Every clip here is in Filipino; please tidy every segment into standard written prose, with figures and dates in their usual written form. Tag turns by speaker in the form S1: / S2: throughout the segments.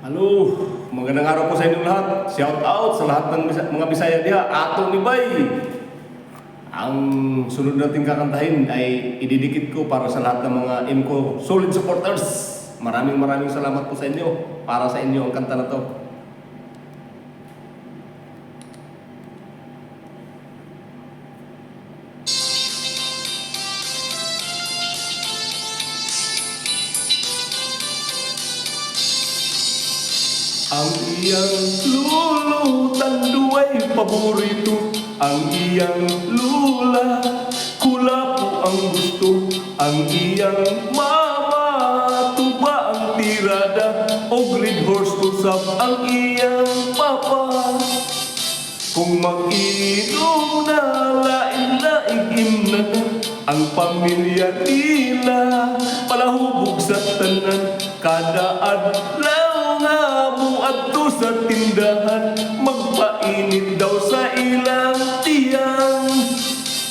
S1: Halo, magandang araw po sa inyong lahat. Shout out sa lahat ng mga Bisaya diha. Ato ni Bay. Ang sunod nating kakantahin ay ididikit ko para sa lahat ng mga IMCO solid supporters. Maraming salamat po sa inyo. Para sa inyo ang kanta na to. Ang iyang lulutan duway paborito. Ang iyang lula kula po ang gusto. Ang iyang mama tuba ang tirada. O grid horse usap ang iyang papa. Kung mag-inom na laing-laing na ang pamilya nila, palahubog sa tanan kada adlaw nga muadto sa tindahan, magpainit daw sa ilang tiyang.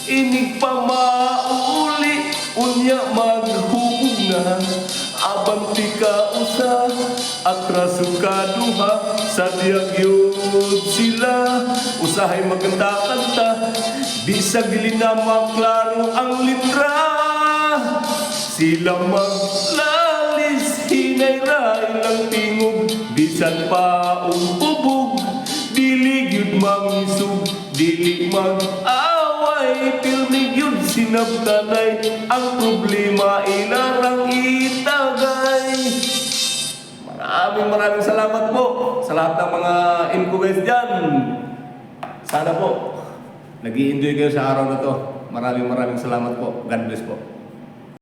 S1: Inig pa mauli unya maghubog na, abanti ka usa atraso ka duha, sadyang yun sila usahay magkanta-kanta, di sa gili na maklaro ang litra. Sila maglalis, hinay-ray lang tingog, bisan pa umbubog, dili gyud mangisog, dili mag-away, pirmi gyud sinabtanay, ang problema ilarang itagay. Maraming salamat po sa lahat ng mga IMCO guys dyan. Sana po nag-i-enjoy kayo sa araw na to. Maraming salamat po. God bless po.